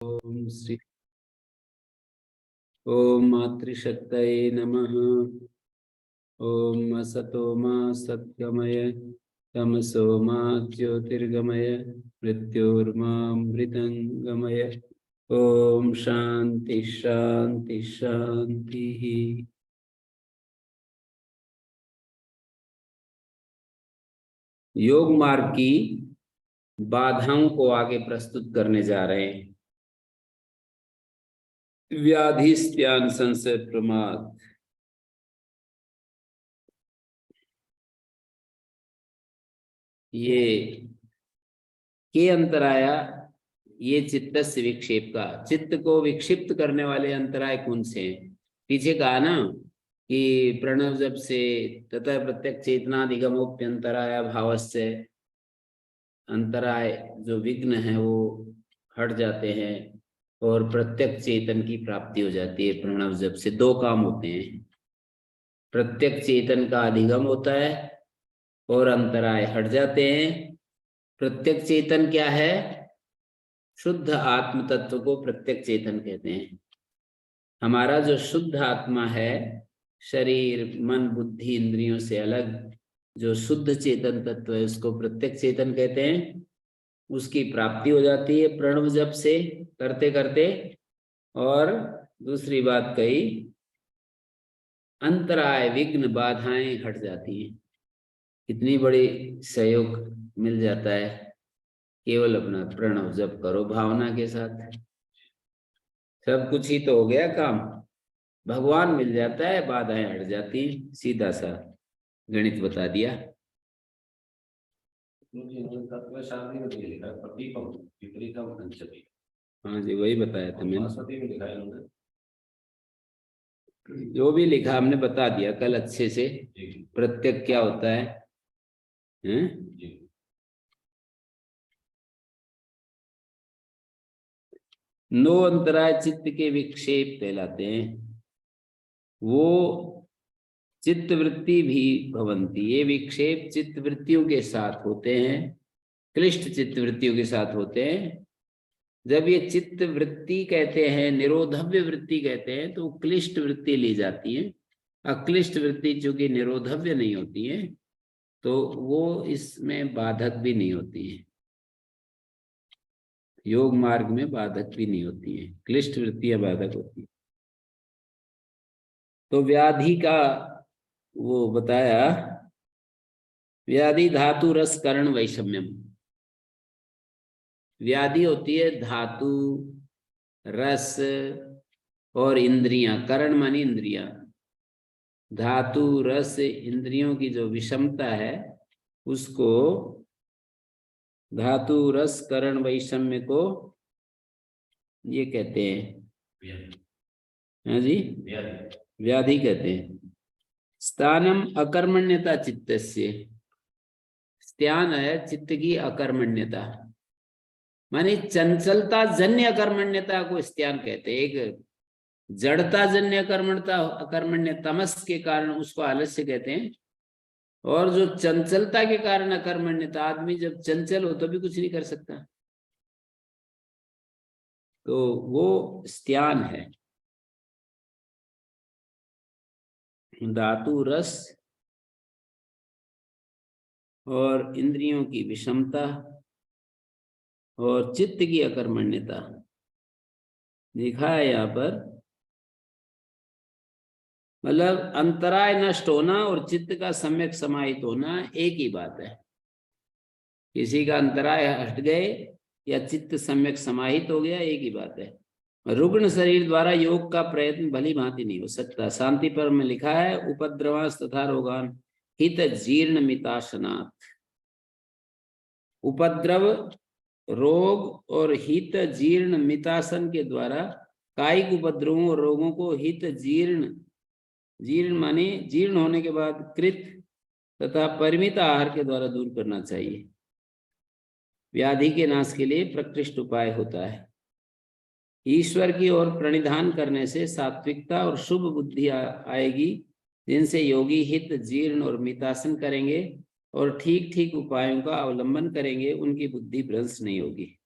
ओम श्री ओम मातृशक्तये नमः। ओम असतो मा सद्गमय तमसो मा ज्योतिर्गमय मृत्योर्मामृतंगमय। ओम शांति शांति शांति। योग मार्ग की बाधाओं को आगे प्रस्तुत करने जा रहे हैं। व्याधि स्त्यान संशय प्रमाद। ये के अंतराया, ये चित्त से विक्षेप का, चित्त को विक्षिप्त करने वाले अंतराय कौन से हैं? पीछे कहा ना कि प्रणव जप से तथा प्रत्यक्ष चेतनाधिगमोप्यंतराय भावस्य, अंतराय जो विघ्न है वो हट जाते हैं और प्रत्यक्ष चेतन की प्राप्ति हो जाती है। प्रणव जप से दो काम होते हैं, प्रत्यक्ष चेतन का अधिगम होता है और अंतराय हट जाते हैं। प्रत्यक्ष चेतन क्या है? शुद्ध आत्म तत्व को प्रत्यक्ष चेतन कहते हैं। हमारा जो शुद्ध आत्मा है, शरीर मन बुद्धि इंद्रियों से अलग जो शुद्ध चेतन तत्व है, उसको प्रत्यक्ष चेतन कहते हैं। उसकी प्राप्ति हो जाती है प्रणव जप से करते करते। और दूसरी बात कही, अंतराय विघ्न बाधाएं हट जाती हैं। कितनी बड़ी सहयोग मिल जाता है, केवल अपना प्रणव जप करो भावना के साथ, सब कुछ ही तो हो गया काम। भगवान मिल जाता है, बाधाएं हट जाती, सीधा सा गणित बता दिया। हाँ जी, वही बताया था मैंने। जो भी लिखा हमने बता दिया कल अच्छे से। प्रत्यक क्या होता है, हैं? नो अंतराय चित्त के विक्षेप कहलाते हैं। वो चित्त वृत्ति भी भवंती, ये विक्षेप चित्त वृत्तियों के साथ होते हैं, क्लिष्ट चित्त वृत्तियों के साथ होते हैं। जब ये चित्त वृत्ति कहते हैं, निरोधव्य वृत्ति कहते हैं, तो क्लिष्ट वृत्ति ली जाती है। अक्लिष्ट वृत्ति चूंकि निरोधव्य नहीं होती है, तो वो इसमें बाधक भी नहीं होती है, योग मार्ग में बाधक भी नहीं होती है, क्लिष्ट वृत्तियां बाधक होती है। तो व्याधि का वो बताया, व्याधि धातु रस करण वैषम्यम। व्याधि होती है धातु रस और इंद्रियां, करण मानी इंद्रियां। धातु रस इंद्रियों की जो विषमता है उसको धातु रस करण वैषम्य को ये कहते हैं, हाँ जी, व्याधि कहते हैं। स्थानम अकर्मण्यता चित्तस्य, स्त्यान है चित्त की अकर्मण्यता, माने चंचलता जन्य अकर्मण्यता को स्त्यान कहते हैं। एक जड़ता जन्य अकर्मण्यता, अकर्मण्य तमस के कारण उसको आलस्य कहते हैं। और जो चंचलता के कारण अकर्मण्यता, आदमी जब चंचल हो तो भी कुछ नहीं कर सकता, तो वो स्त्यान है। धातु रस और इंद्रियों की विषमता और चित्त की अकर्मण्यता लिखा है यहाँ पर, मतलब अंतराय नष्ट होना और चित्त का सम्यक समाहित होना एक ही बात है। किसी का अंतराय हट गए या चित्त सम्यक समाहित हो गया, एक ही बात है। रुग्ण शरीर द्वारा योग का प्रयत्न भली भांति नहीं हो सकता। शांति पर में लिखा है, उपद्रवांश तथा रोगान हित जीर्ण मिताशनात्। उपद्रव, रोग और हित जीर्ण मितासन के द्वारा कायिक उपद्रवों और रोगों को हित जीर्ण, जीर्ण माने जीर्ण होने के बाद कृत तथा परिमित आहार के द्वारा दूर करना चाहिए। व्याधि के नाश के लिए प्रकृष्ट उपाय होता है। ईश्वर की ओर प्रणिधान करने से सात्विकता और शुभ बुद्धि आएगी, जिनसे योगी हित जीर्ण और मितासन करेंगे और ठीक ठीक उपायों का अवलंबन करेंगे, उनकी बुद्धि भ्रंश नहीं होगी।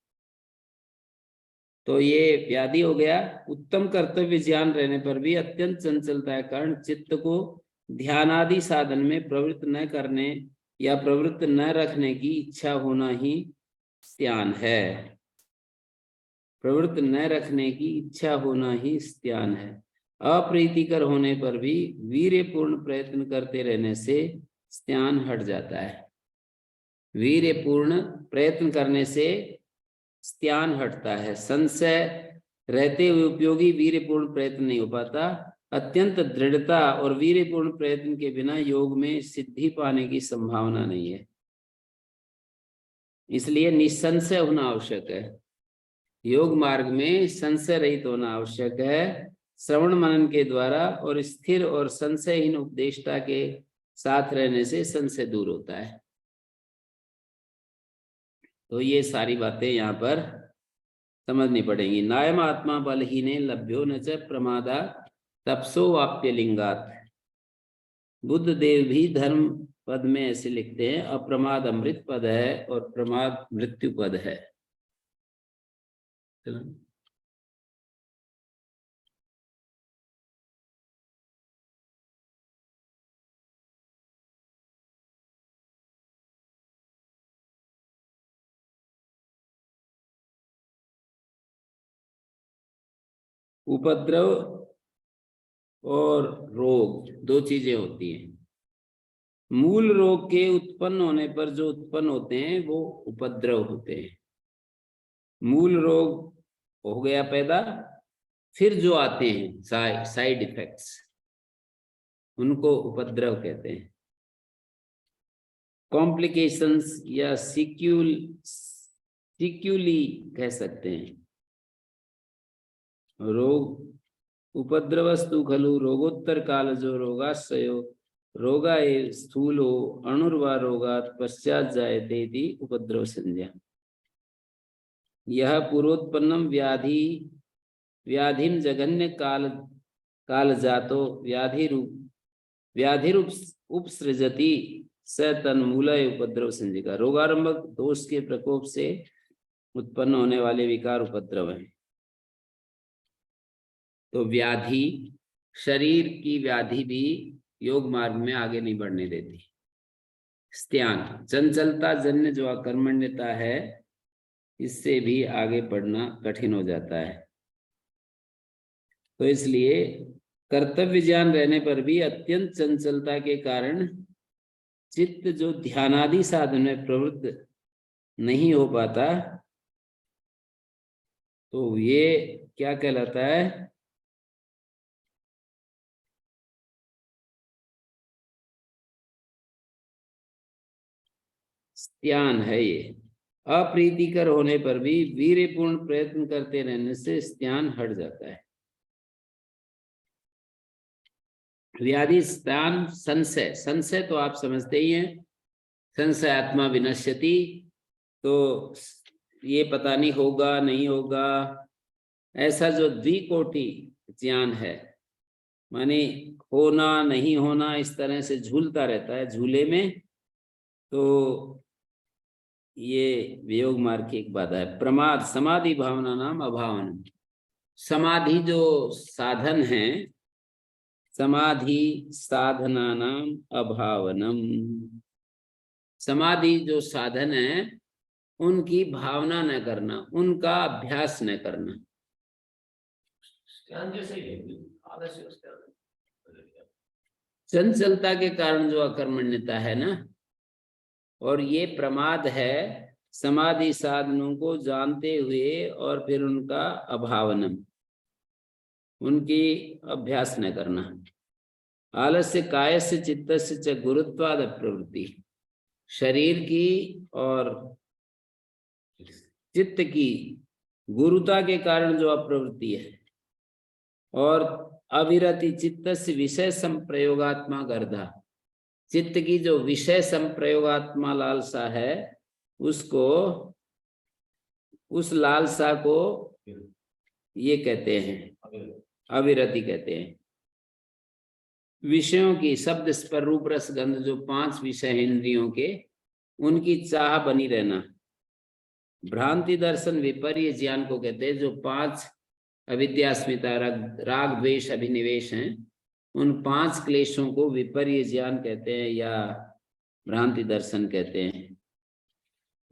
तो ये व्याधि हो गया। उत्तम कर्तव्य ज्ञान रहने पर भी अत्यंत चंचलता के कारण चित्त को ध्यानादि साधन में प्रवृत्त न करने या प्रवृत्त न रखने की इच्छा होना ही स्त्यान है। प्रवृत्त न रखने की इच्छा होना ही स्त्यान है। अप्रीतिकर होने पर भी वीर्यपूर्ण प्रयत्न करते रहने से स्त्यान हट जाता है। वीर्यपूर्ण प्रयत्न करने से स्त्यान हटता है। संशय रहते हुए उपयोगी वीर्यपूर्ण प्रयत्न नहीं हो पाता। अत्यंत दृढ़ता और वीर्यपूर्ण प्रयत्न के बिना योग में सिद्धि पाने की संभावना नहीं है। इसलिए निसंशय होना आवश्यक है। योग मार्ग में संशय रहित होना आवश्यक है। श्रवण मनन के द्वारा और स्थिर और संशयहीन उपदेष्टा के साथ रहने से संशय दूर होता है। तो ये सारी बातें यहाँ पर समझनी पड़ेंगी। नायम आत्मा बलहीने लभ्यो न च प्रमादा तपसो वाप्य लिंगात। बुद्ध देव भी धर्म पद में ऐसे लिखते हैं, अप्रमाद अमृत पद है और प्रमाद मृत्यु पद है। उपद्रव और रोग दो चीजें होती हैं। मूल रोग के उत्पन्न होने पर जो उत्पन्न होते हैं वो उपद्रव होते हैं। मूल रोग हो गया पैदा, फिर जो आते हैं साइड इफेक्ट्स, उनको उपद्रव कहते हैं। कॉम्प्लिकेशंस या सिक्यूली कह सकते हैं। रोग उपद्रवस्तु खलु रोगोत्तर काल जो रोगाश्रयो रोगा स्थूलो अणुर्वा रोगात पश्चात जायते इति उपद्रव संज्ञा। यह पूर्वोत्पन्नम व्याधिम जघन्य काल जातो व्याधिरूप उपसृजति स तन्मूलय उपद्रव संज्ञा। रोगारंभक दोष के प्रकोप से उत्पन्न होने वाले विकार उपद्रव हैं। तो व्याधि, शरीर की व्याधि भी योग मार्ग में आगे नहीं बढ़ने देती। स्त्यान, चंचलता जन्य जो अकर्मण्यता है, इससे भी आगे बढ़ना कठिन हो जाता है। तो इसलिए कर्तव्य ज्ञान रहने पर भी अत्यंत चंचलता के कारण चित्त जो ध्यानादि साधन में प्रवृत्त नहीं हो पाता, तो ये क्या कहलाता है? स्त्यान है। ये अप्रीतिकर होने पर भी वीर्यपूर्ण प्रयत्न करते रहने से स्त्यान हट जाता है। व्याधि, स्त्यान, संशय। संशय तो आप समझते ही हैं, संशय आत्मा विनश्यति। तो ये पता नहीं होगा नहीं होगा, ऐसा जो द्विकोटि ज्ञान है, माने होना नहीं होना, इस तरह से झूलता रहता है झूले में, तो ये वियोग मार्ग की एक बाधा है। प्रमाद, समाधि भावना नाम अभावनम। समाधि जो साधन है, समाधि साधना नाम अभावनम। समाधि जो साधन है उनकी भावना न करना, उनका अभ्यास न करना। चंचलता के कारण जो अकर्मण्यता है ना, और ये प्रमाद है समाधि साधनों को जानते हुए और फिर उनका अभावनम, उनकी अभ्यास न करना। आलस्य कायस्य चित्तस्य च गुरुत्वाद प्रवृत्ति। शरीर की और चित्त की गुरुता के कारण जो अप्रवृत्ति है, और अविरति चित्तस्य विषय संप्रयोगात्मा गर्धा। चित्त की जो विषय संप्रयोगात्मा लालसा है, उसको, उस लालसा को ये कहते हैं अविरति कहते हैं। विषयों की, शब्द स्पर्श रूप रस गंध, जो 5 विषय इंद्रियों के, उनकी चाह बनी रहना, भ्रांति दर्शन विपर्य ज्ञान को कहते हैं। जो 5 अविद्या, अस्मिता, राग द्वेष अभिनिवेश हैं, उन 5 क्लेशों को विपर्य ज्ञान कहते हैं या भ्रांति दर्शन कहते हैं।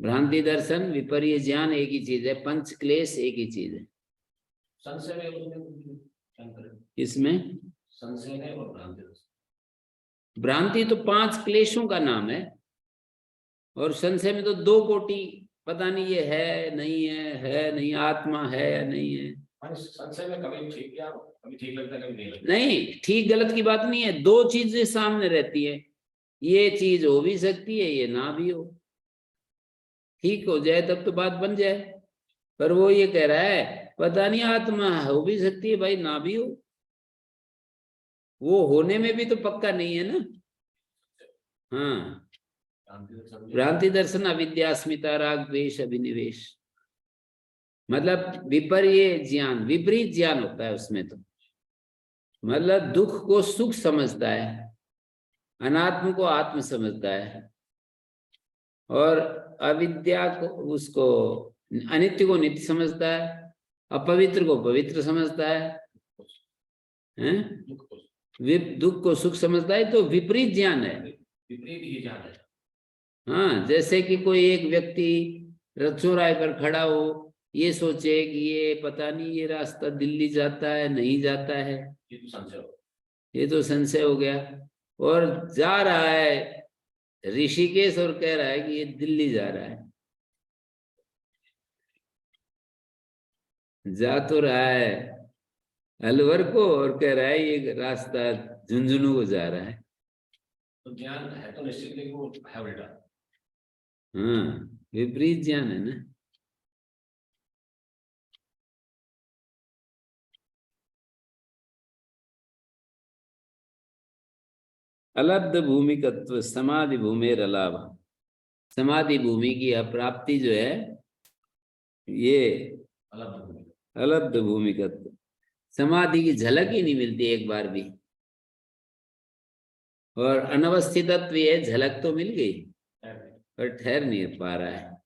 भ्रांति दर्शन विपर्य ज्ञान एक ही चीज है, 5 क्लेश एक ही चीज है। संशय इसमें संशय और भ्रांति, भ्रांति तो 5 क्लेशों का नाम है, और संशय में तो 2 कोटि, पता नहीं ये है नहीं है नहीं, आत्मा है या नहीं है। संशय में कभी ठीक या कभी ठीक लगता है, कभी नहीं लगता। नहीं, ठीक गलत की बात नहीं है, 2 चीजें सामने रहती है, ये चीज हो भी सकती है, ये ना भी हो। ठीक हो जाए तब तो बात बन जाए, पर वो ये कह रहा है पता नहीं, आत्मा हो भी सकती है भाई, ना भी हो। वो होने में भी तो पक्का नहीं है ना। हाँ, भ्रांति दर्शन अविद्या, अस्मिता, राग द्वेष अभिनिवेश, मतलब विपर्य ज्ञान, विपरीत ज्ञान होता है उसमें। तो मतलब दुख को सुख समझता है, अनात्म को आत्म समझता है, और अविद्या को, उसको अनित्य को नित्य समझता है, अपवित्र को पवित्र समझता है, दुख को सुख समझता है। तो विपरीत ज्ञान है, विपरीत ही ज्ञान है। हाँ, जैसे कि कोई एक व्यक्ति चौराहे पर खड़ा हो, ये सोचे कि ये पता नहीं ये रास्ता दिल्ली जाता है नहीं जाता है, ये तो संशय हो गया, और जा रहा है ऋषिकेश और कह रहा है कि ये दिल्ली जा रहा है। जा तो रहा है अलवर को और कह रहा है ये रास्ता झुंझुनू को जा रहा है। तो ज्ञान है तो निश्चित ही वो है उल्टा। हाँ, विपरीत ज्ञान है ना। अलब्ध भूमिकत्व समाधि भूमेर अलाभ, समाधि भूमि की अप्राप्ति जो है ये अलब्ध भूमिकत्व, समाधि की झलक ही नहीं मिलती एक बार भी, और अनवस्थितत्व ये झलक तो मिल गई पर ठहर नहीं पा रहा है।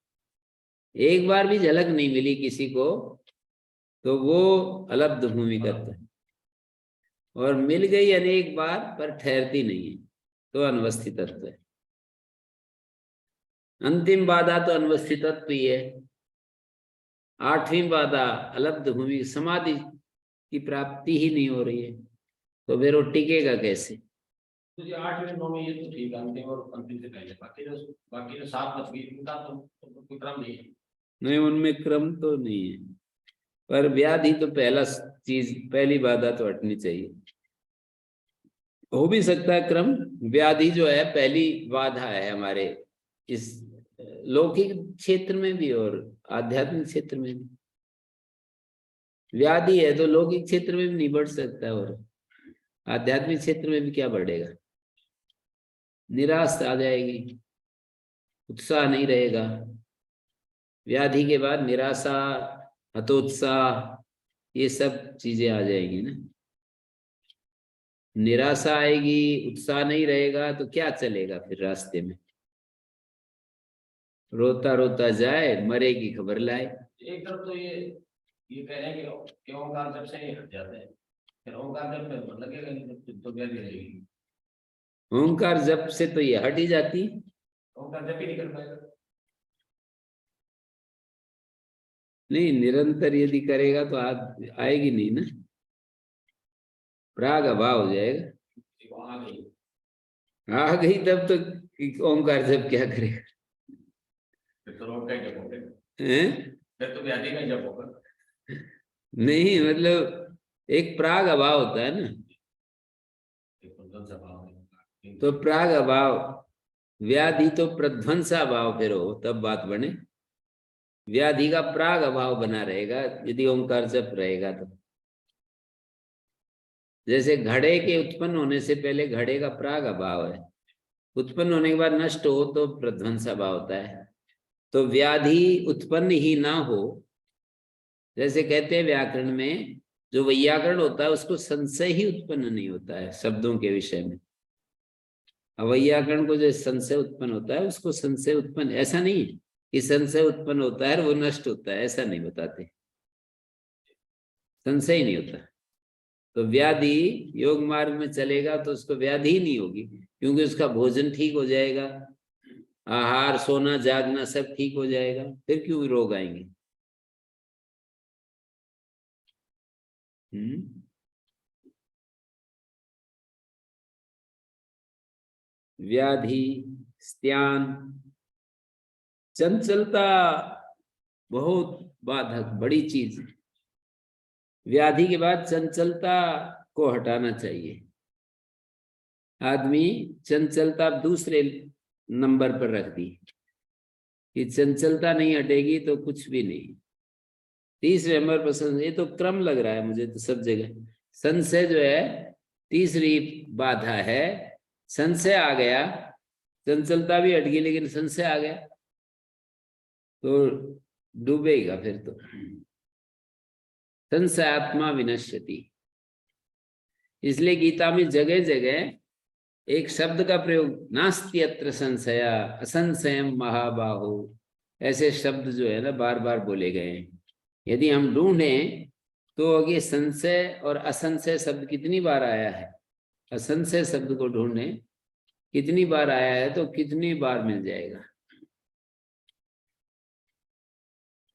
एक बार भी झलक नहीं मिली किसी को तो वो अलब्ध भूमिकत्व है, और मिल गई अनेक बार पर ठहरती नहीं है तो अनवस्थितत्व है। अंतिम बाधा तो अनवस्थितत्व ही है। 8वीं बाधा अलब्ध भूमि, समाधि की प्राप्ति ही नहीं हो रही है, तो फिर वो टिकेगा कैसे? तो ये 8 में 9 में ये तो ठीक है, अंतिम और अंतिम से पहले बाकी जो 7 बच गई उनका तो कोई क्रम नहीं है। नहीं, उनमें क्रम तो नहीं है, पर व्याधि तो पहला चीज, पहली बाधा तो हटनी चाहिए। हो भी सकता है क्रम, व्याधि जो है पहली बाधा है हमारे इस लौकिक क्षेत्र में भी और आध्यात्मिक क्षेत्र में भी। व्याधि है तो लौकिक क्षेत्र में भी नहीं बढ़ सकता, और आध्यात्मिक क्षेत्र में भी क्या बढ़ेगा? निराशा आ जाएगी, उत्साह नहीं रहेगा। व्याधि के बाद निराशा, हतोत्साह, ये सब चीजें आ जाएंगी ना। निराशा आएगी, उत्साह नहीं रहेगा तो क्या चलेगा फिर रास्ते में? रोता रोता जाए, मरे की खबर लाए। एक तरफ तो ये कह रहे हैं कि ओंकार जब से ही हट जाते हैं, फिर ओंकार जब फिर लगेगा नहीं तो व्याधि रहेगी। ओंकार जप से तो ये हट ही जाती, ओंकार जप ही नहीं कर पाएगा। नहीं, निरंतर यदि करेगा तो आएगी नहीं ना, प्राग अभाव हो जाएगा। आ गई तब तो ओंकार जप क्या करेगा? फिर तो रोग का जप होगा, फिर तो व्याधि का जप होगा। नहीं, मतलब एक प्राग अभाव होता है ना, तो प्राग अभाव, व्याधि तो प्रध्वंसा भाव फिर हो तब बात बने। व्याधि का प्राग अभाव बना रहेगा यदि ओंकार जप रहेगा तो। जैसे घड़े के उत्पन्न होने से पहले घड़े का प्राग अभाव है, उत्पन्न होने के बाद नष्ट हो तो प्रध्वंसा भाव होता है। तो व्याधि उत्पन्न ही ना हो, जैसे कहते हैं व्याकरण में जो वैयाकरण होता है उसको संशय ही उत्पन्न नहीं होता है शब्दों के विषय में। अवैयाकरण को जो संशय उत्पन्न होता है उसको संशय उत्पन्न, ऐसा नहीं है कि संशय उत्पन्न होता है और वो नष्ट होता है, ऐसा नहीं बताते। संशय ही नहीं होता। तो व्याधि योग मार्ग में चलेगा तो उसको व्याधि ही नहीं होगी, क्योंकि उसका भोजन ठीक हो जाएगा, आहार, सोना, जागना सब ठीक हो जाएगा, फिर क्यों रोग आएंगे? व्याधि, स्त्यान, चंचलता बहुत बाधक बड़ी चीज है। व्याधि के बाद चंचलता को हटाना चाहिए। आदमी चंचलता दूसरे नंबर पर रख दी कि चंचलता नहीं हटेगी तो कुछ भी नहीं। तीसरे नंबर पर संशय, ये तो क्रम लग रहा है मुझे तो सब जगह। संशय जो है तीसरी बाधा है। संशय आ गया, चंचलता भी हट गई, लेकिन संशय आ गया तो डूबेगा फिर तो। संशय आत्मा विनश्यति। इसलिए गीता में जगह जगह एक शब्द का प्रयोग, नास्ति अत्र संशया असंशयम महाबाहो, ऐसे शब्द जो है ना बार बार बोले गए हैं। यदि हम ढूंढें तो आगे संशय और असंशय शब्द कितनी बार आया है, असंशय शब्द को ढूंढें कितनी बार आया है तो कितनी बार मिल जाएगा।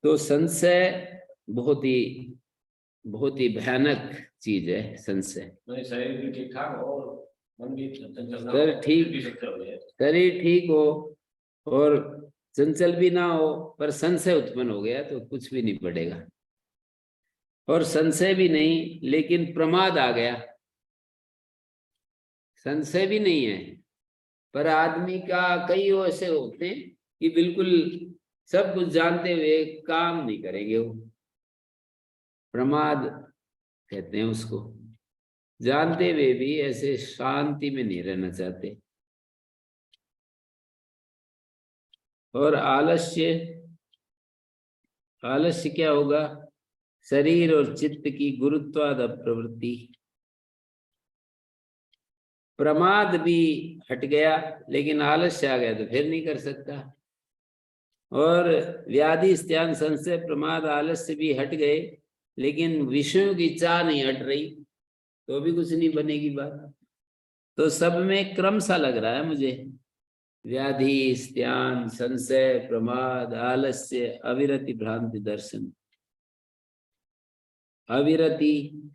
तो संशय बहुत ही भयानक चीज है। संशय शरीर भी ठीक ठाक हो, मन भी चंचल ना सर हो, ठीक, फिर भी संशय हो जाए। शरीर ठीक हो और चंचल भी ना हो, पर संशय उत्पन्न हो गया तो कुछ भी नहीं पड़ेगा। और संशय भी नहीं लेकिन प्रमाद आ गया, संशय भी नहीं है पर आदमी का कई ऐसे होते हैं कि बिल्कुल सब कुछ जानते हुए काम नहीं करेंगे, वो प्रमाद कहते हैं उसको। जानते हुए भी ऐसे शांति में नहीं रहना चाहते। और आलस्य, आलस्य क्या होगा? शरीर और चित्त की गुरुत्वाद प्रवृत्ति। प्रमाद भी हट गया लेकिन आलस्य आ गया तो फिर नहीं कर सकता। और व्याधि, स्त्यान, संशय, प्रमाद, आलस्य भी हट गए लेकिन विषयों की चाह नहीं हट रही तो भी कुछ नहीं बनेगी बात। तो सब में क्रम सा लग रहा है मुझे। व्याधि, स्त्यान, संशय, प्रमाद, आलस्य, अविरति, भ्रांति, दर्शन। अविरति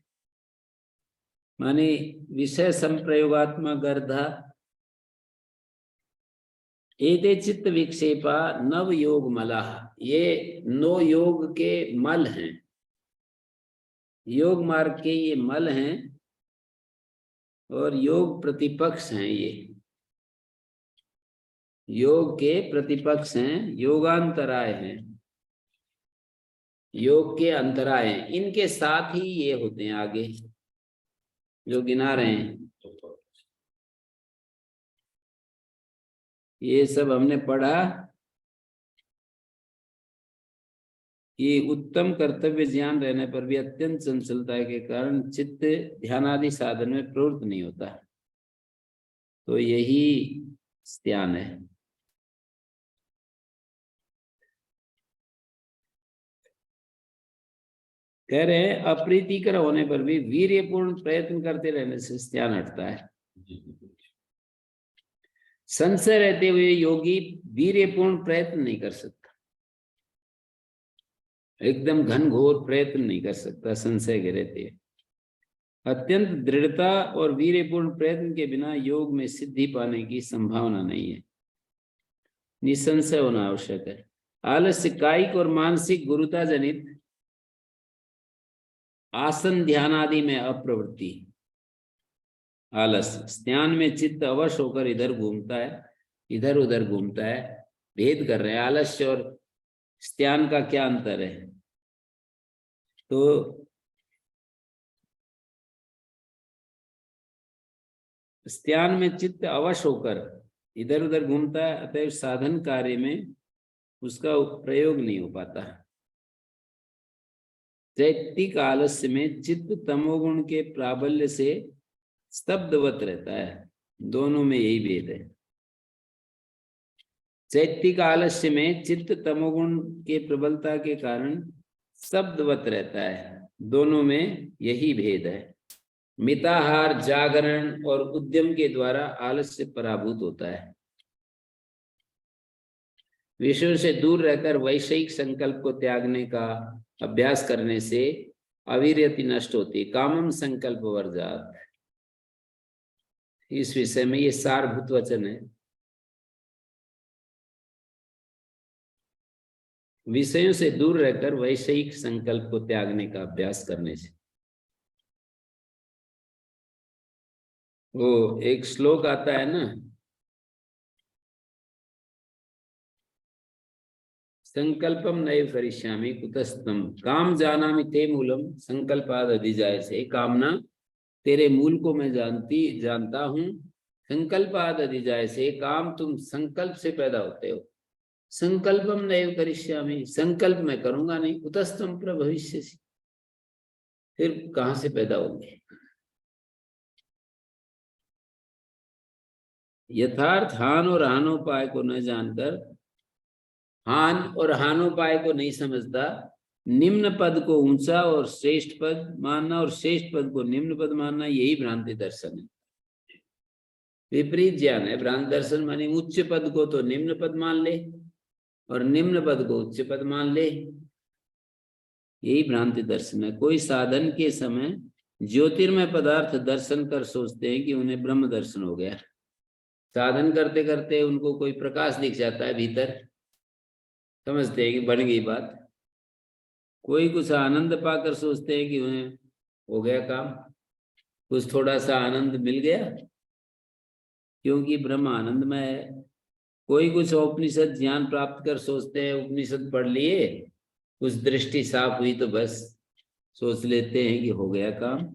माने विषय संप्रयोगात्मक गर्धा। एते चित्त विक्षेपा नव योग मलाह, ये 9 योग के मल हैं, योग मार्ग के ये मल हैं और योग प्रतिपक्ष हैं। ये योग के प्रतिपक्ष हैं, योगांतराय हैं, योग के अंतराय हैं। इनके साथ ही ये होते हैं आगे जो गिना रहे हैं। ये सब हमने पढ़ा कि उत्तम कर्तव्य ज्ञान रहने पर भी अत्यंत चंचलता के कारण चित्त ध्यान आदि साधन में प्रवृत्त नहीं होता, तो यही स्त्यान है। कह रहे हैं अप्रीतिकर होने पर भी वीर्यपूर्ण प्रयत्न करते रहने से स्त्यान हटता है। संशय रहते हुए योगी वीर्यपूर्ण प्रयत्न नहीं कर सकता, एकदम घनघोर प्रयत्न नहीं कर सकता संशय के रहते। अत्यंत दृढ़ता और वीर्यपूर्ण प्रयत्न के बिना योग में सिद्धि पाने की संभावना नहीं है, निसंशय होना आवश्यक है। आलस्य कायिक और मानसिक गुरुता जनित आसन ध्यान आदि में अप्रवृत्ति। आलस्य, स्त्यान में चित्त अवश होकर इधर घूमता है, इधर उधर घूमता है। भेद कर रहे हैं आलस्य और स्त्यान का क्या अंतर है। तो स्त्यान में चित्त अवश होकर इधर उधर घूमता है, अतः साधन कार्य में उसका प्रयोग नहीं हो पाता। दैतिक आलस्य में चित्त तमोगुण के प्राबल्य से स्तब्धवत रहता है। दोनों में यही भेद है। चैत्तिक आलस्य में चित्त तमोगुण के प्रबलता के कारण शब्दवत रहता है, दोनों में यही भेद है। मिताहार, जागरण और उद्यम के द्वारा आलस्य पराभूत होता है। विषयों से दूर रहकर वैषयिक संकल्प को त्यागने का अभ्यास करने से अविरति नष्ट होती है। कामम संकल्प वर्जात, इस विषय में ये सारभूत वचन है। विषयों से दूर रहकर वैषयिक संकल्प को त्यागने का अभ्यास करने से। वो एक श्लोक आता है ना, संकल्पम नैव करिष्यामि कुतस्तम काम जानामि ते मूलम संकल्पाद अधिजायसे। कामना तेरे मूल को मैं जानता हूँ, संकल्पाद अधिजायसे, काम तुम संकल्प से पैदा होते हो। संकल्पम नैव करिष्यामि, संकल्प मैं करूंगा नहीं, कुतस्तम प्रभविष्यसि, फिर कहां से पैदा होंगे। यथार्थ हान और हानोपाय को न जानकर, हान और हानोपाय को नहीं समझता, निम्न पद को ऊंचा और श्रेष्ठ पद मानना और श्रेष्ठ पद को निम्न पद मानना, यही भ्रांति दर्शन है, विपरीत ज्ञान है। भ्रांति दर्शन माने उच्च पद को तो निम्न पद मान ले और निम्न पद को उच्च पद मान ले, यही भ्रांति दर्शन है। कोई साधन के समय ज्योतिर्मय पदार्थ दर्शन कर सोचते हैं कि उन्हें ब्रह्म दर्शन हो गया। साधन करते करते उनको कोई प्रकाश दिख जाता है भीतर, समझते हैं कि बन गई बात। कोई कुछ आनंद पाकर सोचते हैं कि उन्हें हो गया काम, कुछ थोड़ा सा आनंद मिल गया, क्योंकि ब्रह्म आनंदमय है। कोई कुछ उपनिषद ज्ञान प्राप्त कर सोचते हैं, उपनिषद पढ़ लिए, कुछ दृष्टि साफ हुई तो बस सोच लेते हैं कि हो गया काम,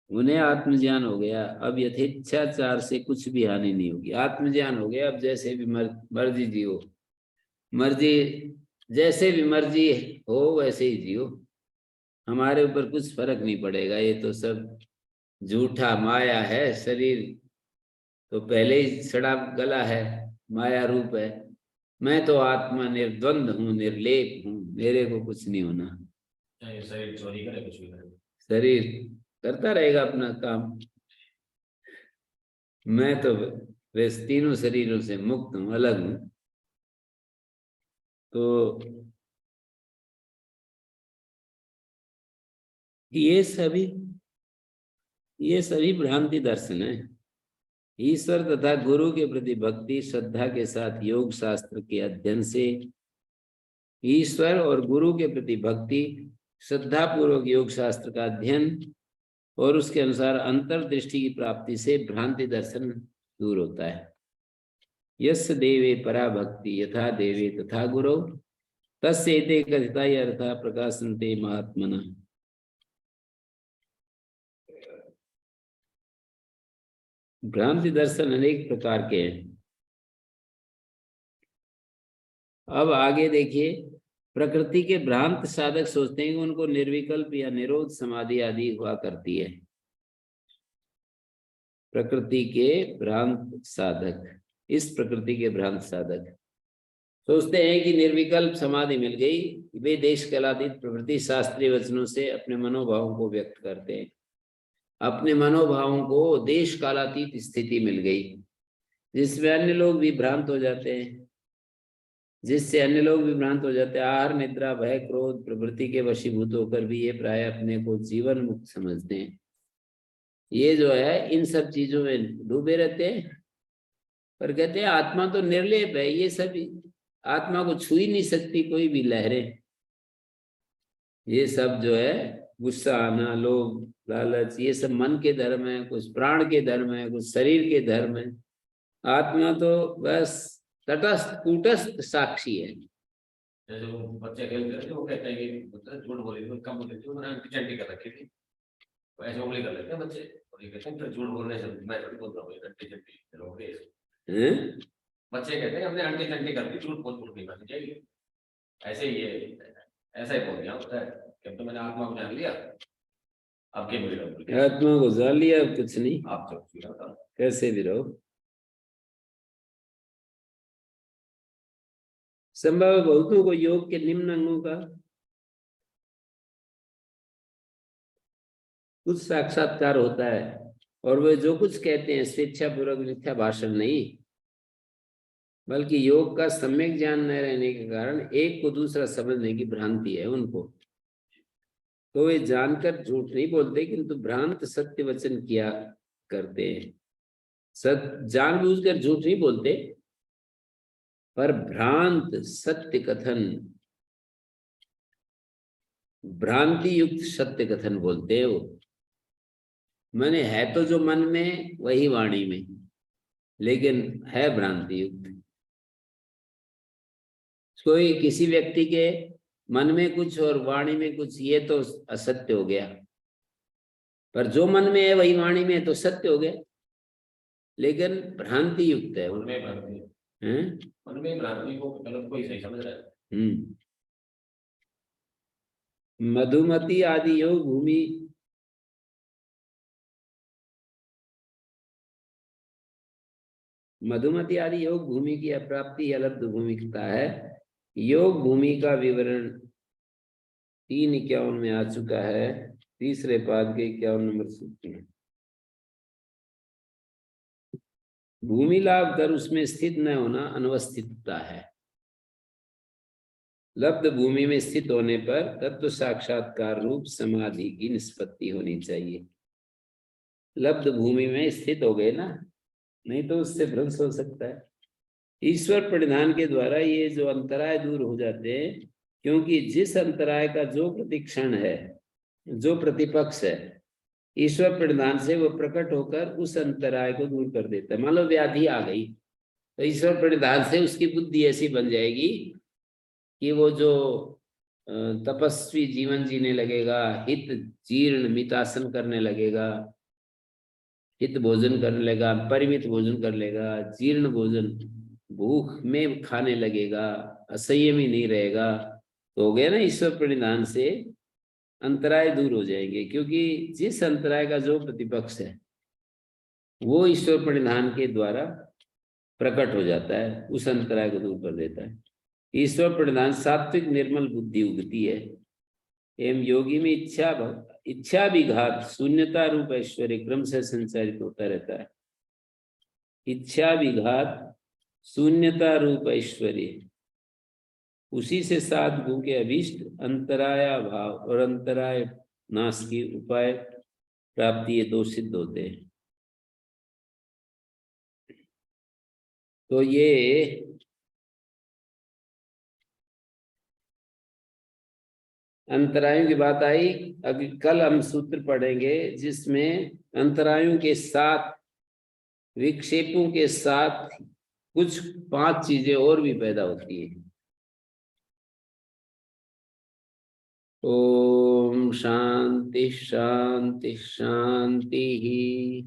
उन्हें आत्मज्ञान हो गया। अब यथेच्छाचार से कुछ भी हानि नहीं होगी, आत्मज्ञान हो गया। अब जैसे भी मर्जी जियो, मर्जी जैसे भी मर्जी हो वैसे ही जियो, हमारे ऊपर कुछ फर्क नहीं पड़ेगा। ये तो सब झूठा माया है, शरीर तो पहले ही सड़ा गला है, माया रूप है। मैं तो आत्मा निर्द्वंद हूँ, निर्लेप हूँ, मेरे को कुछ नहीं होना। चाहे शरीर चोरी करे, कुछ भी करे, शरीर करता रहेगा अपना काम, मैं तो वैसे तीनों शरीरों से मुक्त हूँ, अलग हूँ। तो ये सभी भ्रांति दर्शन है। ईश्वर तथा गुरु के प्रति भक्ति श्रद्धा के साथ योग शास्त्र के अध्ययन से, ईश्वर और गुरु के प्रति भक्ति श्रद्धा पूर्वक योग शास्त्र का अध्ययन और उसके अनुसार अंतर्दृष्टि की प्राप्ति से भ्रांति दर्शन दूर होता है। यस्य देवे परा भक्ति यथा देवे तथा गुरु तस्येते कथिता अर्था प्रकाशन्ते महात्मना। भ्रांति दर्शन अनेक प्रकार के हैं। अब आगे देखिए, प्रकृति के भ्रांत साधक सोचते हैं कि उनको निर्विकल्प या निरोध समाधि आदि हुआ करती है। प्रकृति के भ्रांत साधक, इस प्रकृति के भ्रांत साधक सोचते हैं कि निर्विकल्प समाधि मिल गई। वे देश कालातीत प्रकृति शास्त्रीय वचनों से अपने मनोभावों को व्यक्त करते हैं। अपने मनोभावों को देश कालातीत स्थिति मिल गई, जिसमें अन्य लोग भी भ्रांत हो जाते हैं, जिससे अन्य लोग भी भ्रांत हो जाते हैं। आहार, निद्रा, भय, क्रोध प्रवृत्ति के वशीभूत होकर भी ये प्राय अपने को जीवन मुक्त समझते हैं। ये जो है इन सब चीजों में डूबे रहते हैं, पर कहते हैं आत्मा तो निर्लेप है, ये सब आत्मा को छू ही नहीं सकती कोई भी लहरें। ये सब जो है गुस्सा आना, लोभ, लालच, ये सब मन के धर्म है, कुछ प्राण के धर्म है, कुछ शरीर के धर्म है। आत्मा तो बस तटस्थ कूटस्थ साक्षी है। जैसे वो बच्चे खेलते थे, वो कहते हैं कि झूठ बोली थी, कम बोली थी, उन्होंने आंटी चंटी कर रखी थी, वो ऐसे उंगली कर लेते हैं बच्चे, और ये कहते हैं फिर झूठ बोलने से मैं थोड़ी बोल रहा हूँ, आंटी चंटी करोगे। बच्चे कहते हैं हमने आंटी चंटी कर दी, झूठ बोल नहीं करनी चाहिए। ऐसे ही ये ऐसा ही बोल दिया होता है कि अब तो मैंने आत्मा को जान लिया, अब क्या बोलेगा, आत्मा को जान लिया, अब कुछ नहीं, आप तो कैसे भी रहो। संभव है बहुतों को योग के निम्न अंगों का कुछ साक्षात्कार होता है, और वे जो कुछ कहते हैं स्वेच्छापूर्वक मिथ्या भाषण नहीं, बल्कि योग का सम्यक ज्ञान न रहने के कारण एक को दूसरा समझने की भ्रांति है उनको। तो वे जानकर झूठ नहीं बोलते, किंतु भ्रांत सत्य वचन किया करते हैं। जानबूझकर झूठ नहीं बोलते, पर भ्रांत सत्य कथन, भ्रांति युक्त सत्य कथन बोलते हैं वो। माने है तो जो मन में वही वाणी में, लेकिन है भ्रांति युक्त। कोई किसी व्यक्ति के मन में कुछ और वाणी में कुछ, ये तो असत्य हो गया, पर जो मन में है वही वाणी में है तो सत्य हो गया, लेकिन भ्रांति युक्त है। उनमें भ्रांति हैं? उनमें भ्रांति को गलत कोई सही समझ रहा है। मधुमती आदि योग भूमि, मधुमती आदि योग भूमि की अप्राप्ति या लब्ध भूमिकता है। योग भूमि का विवरण 351 में आ चुका है, तीसरे पाद के 51 नंबर सूत्र में। भूमि लाभ कर उसमें स्थित न होना अनवस्थितता है। लब्ध भूमि में स्थित होने पर तत्व साक्षात्कार रूप समाधि की निष्पत्ति होनी चाहिए। लब्ध भूमि में स्थित हो गए ना, नहीं तो उससे भ्रंश हो सकता है। ईश्वर परिधान के द्वारा ये जो अंतराय दूर हो जाते हैं, क्योंकि जिस अंतराय का जो प्रतिक्षण है, जो प्रतिपक्ष है, ईश्वर परिधान से वो प्रकट होकर उस अंतराय को दूर कर देता है। मान लो व्याधि आ गई, तो ईश्वर परिधान से उसकी बुद्धि ऐसी बन जाएगी कि वो जो तपस्वी जीवन जीने लगेगा, हित जीर्ण मितासन करने लगेगा, हित भोजन करने लगेगा, परिमित भोजन कर लेगा, जीर्ण भोजन भूख में खाने लगेगा, असंयमी नहीं रहेगा, तो हो गया ना ईश्वर परिधान से अंतराय दूर हो जाएंगे। क्योंकि जिस अंतराय का जो प्रतिपक्ष है वो ईश्वर परिधान के द्वारा प्रकट हो जाता है, उस अंतराय को दूर कर देता है। ईश्वर परिधान सात्विक निर्मल बुद्धि उगती है, एवं योगी में इच्छा विघात शून्यता रूप ऐश्वर्य क्रम से संचारित होता रहता है। इच्छा विघात शून्यता रूप ऐश्वर्य, उसी से 7 गुण के अभीष्ट अंतराया भाव और अंतराय नाश की उपाय प्राप्ति, ये 2 सिद्ध होते हैं। तो ये अंतरायों की बात आई। अभी कल हम सूत्र पढ़ेंगे जिसमें अंतरायों के साथ, विक्षेपों के साथ कुछ 5 चीजें और भी पैदा होती है। ओम शांति शांति शांति ही।